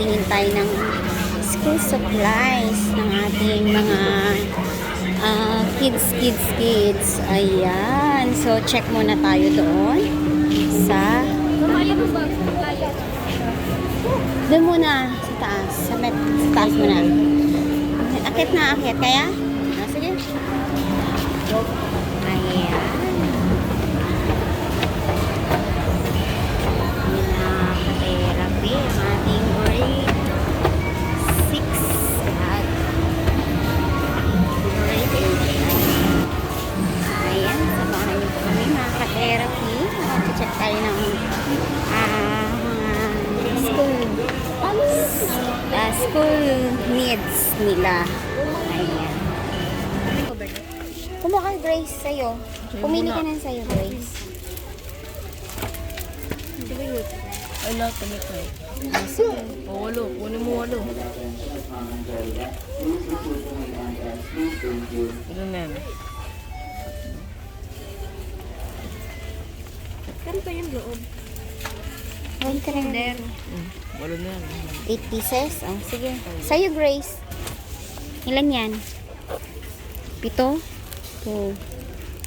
maghihintay ng school supplies ng ating mga kids. Ayan. So, check muna tayo doon sa doon muna sa taas. Sa taas muna. Akit na akit. Kaya? Sige. Ayan. Therapy. Ang ating grade 6 at grade 8. Ayan. Samahan niyo po kami mga ka-therapy. Check tayo ng school needs nila. Ayan. Kumuha ka, Grace, sa'yo. Pumili ka na sa'yo, Grace. Ay, lahat kami kayo. Walo. Kunin mo walo. Ito na yan. Kano pa yung loob? Wait ka na. Walo na yan. 8 pieces? Oh, sige. Sa'yo, Grace. Ilan yan? 7? 2,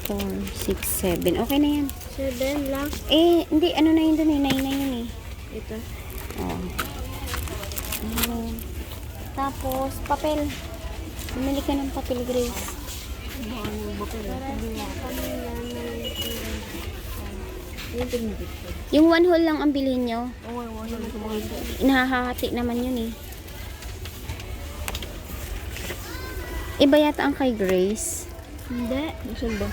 4, 6, 7. Okay na yan. 7 lang. Eh, hindi. Ano na yun dun eh? 9 na yun eh. Ito. Oh. Tapos, papel. Bumili ka ng papel, Grace. Yung 1 whole lang ang bilhin nyo. Inahahati naman yun eh. Iba yata ang kay Grace. Hindi. Nasaan ba?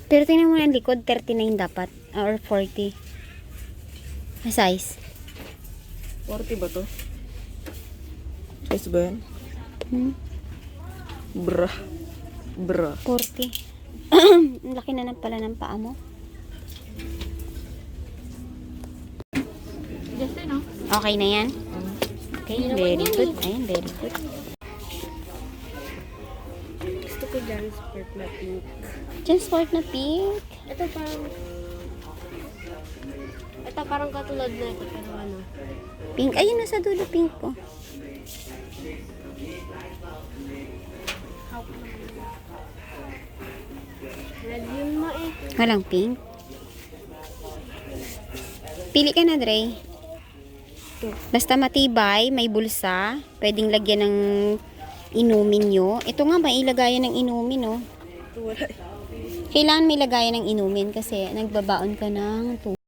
Pero tingnan mo na ang likod, 39 dapat. Or 40. Ang size. 40 ba to? Size ba yan? Bra. 40. Ang laki na pala ng paa mo. Just no? Okay na yan? Okay, very good. Ayan, very good. Gusto ko dyan sport na pink. Diyan sport na pink. Ito parang katulad na ito pero ano. Pink. Ayun, nasa dulo pink ko. Red yun mo eh. Walang pink. Pili ka na, Dre. Basta matibay, may bulsa. Pwedeng lagyan ng inumin nyo. Ito nga, may ilagayan ng inumin, no? Kailangan may lagayan ng inumin kasi nagbabaon ka ng tubig.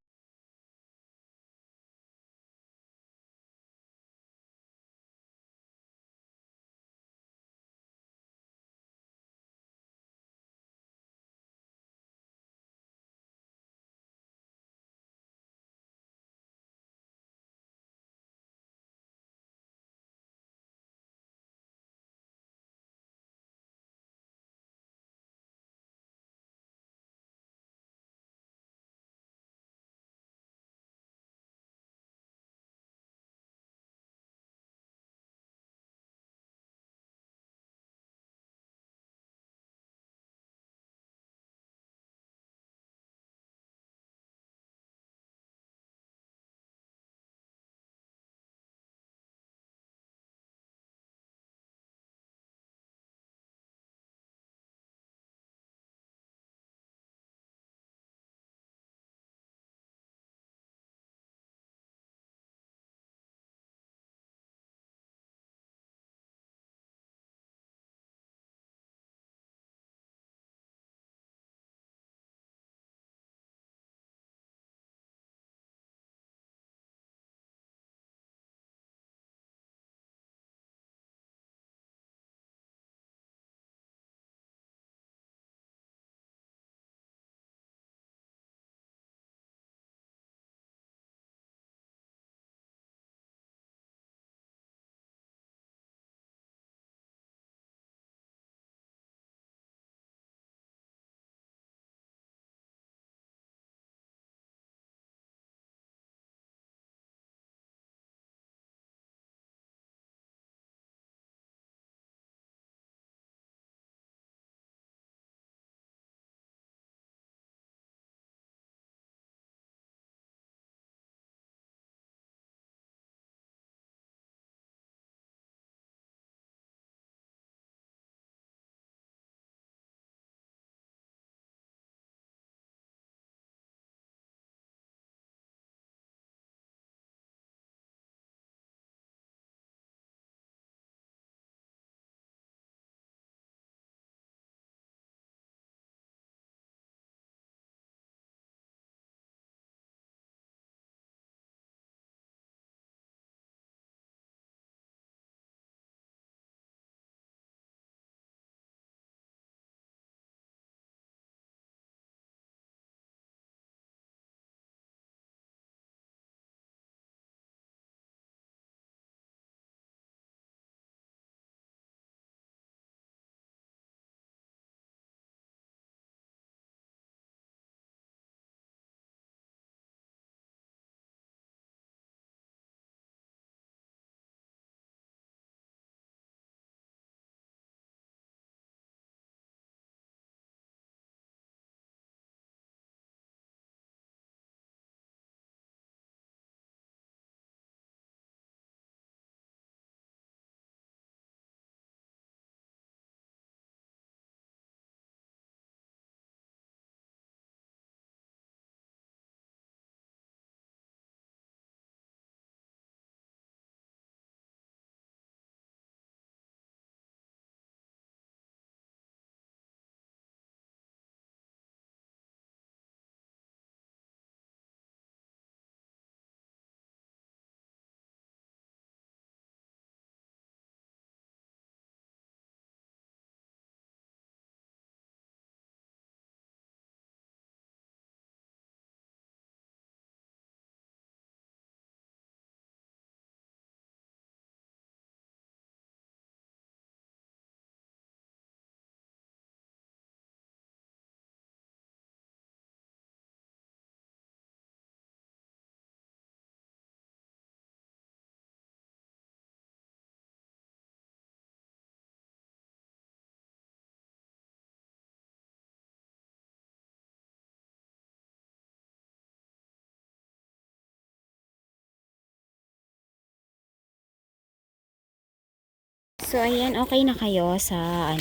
So, ayan, okay na kayo sa,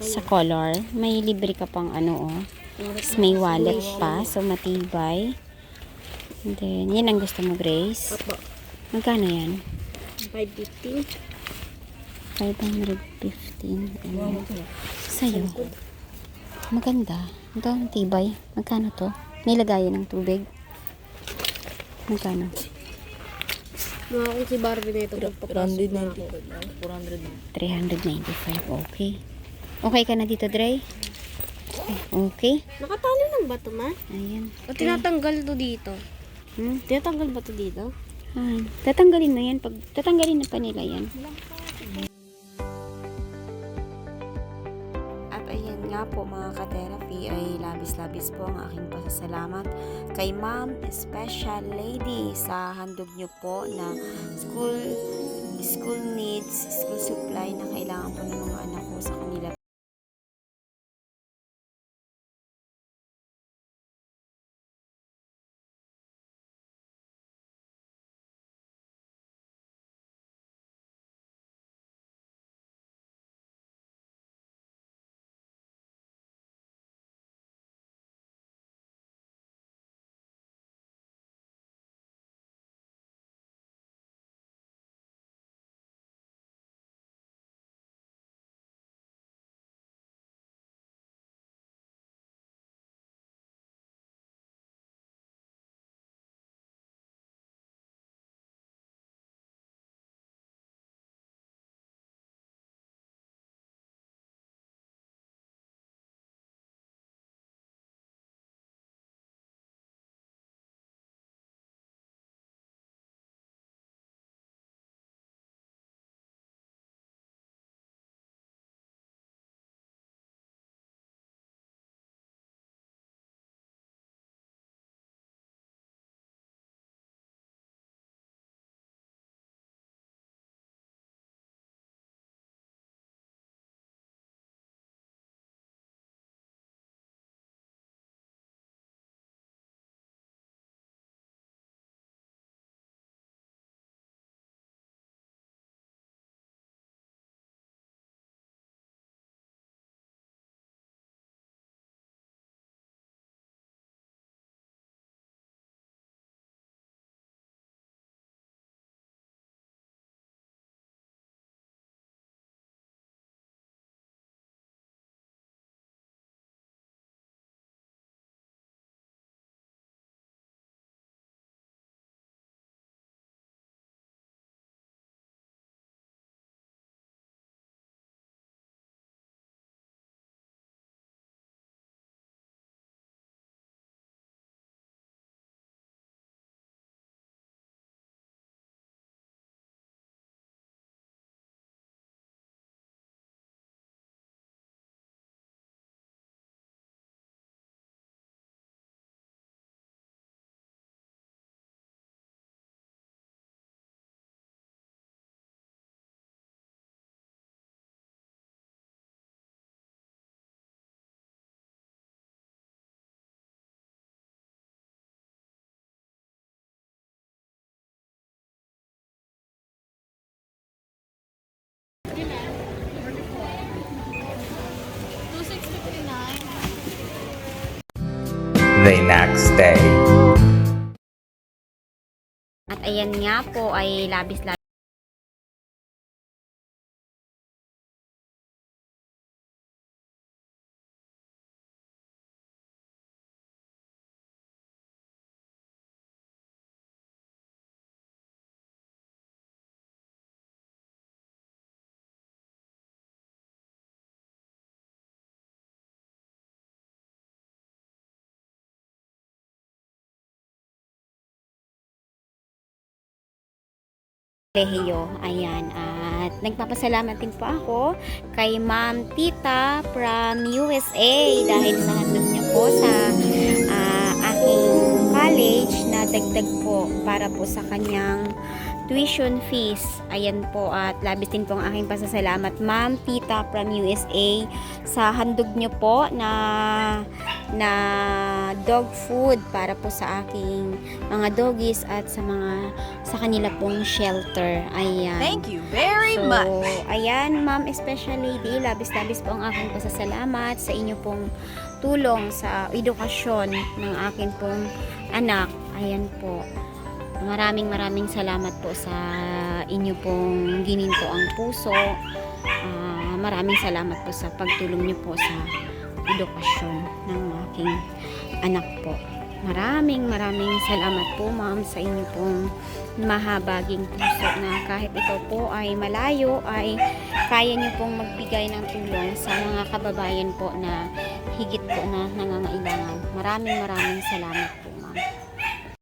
sa color. May libre ka pang, Tapos may wallet pa, so matibay. And then, yan ang gusto mo, Grace? Apo. Magkano yan? 550. 515. Ayan. Sa'yo. Maganda. Ito, ang tibay. Magkano to? May lagayan ng tubig. Magkano? Mga kung si Barbie na ito. 495. 395. Okay. Okay ka na dito, Dre? Okay. Nakatali lang ba ito, ma? Ayan. O tinatanggal to dito? Hmm? Tinatanggal ba to dito? Tatanggalin mo yan. Tatanggalin na pa nila yan. At ayan nga po mga ka-therapy ay labis-labis po ang aking pasasalamat kay Ma'am Special Lady sa handog nyo po na school needs, school supply na kailangan po ng mga anak ko sa kanila. The next day. At ayan nga po ay labis-labis. Kolehiyo. Ayan. At nagpapasalamat din po ako kay Ma'am Tita from USA dahil sa handog niya po sa aking college na dagdag po para po sa kanyang tuition fees. Ayan po, at labis din po ang aking pasasalamat, Ma'am Tita from USA, sa handog nyo po na dog food para po sa aking mga doggies at sa kanila pong shelter. Ayan. Thank you very So, much. ayan, Ma'am Special Lady, labis-labis po ang aking pasasalamat sa inyo pong tulong sa edukasyon ng akin pong anak. Ayan po. Maraming salamat po sa inyo pong gininto ang puso. Maraming salamat po sa pagtulong niyo po sa edukasyon ng aking anak po. Maraming salamat po, Ma'am, sa inyo pong mahabaging puso na kahit ito po ay malayo, ay kaya niyo pong magbigay ng tulong sa mga kababayan po na higit po na nangangailangan. Maraming salamat po.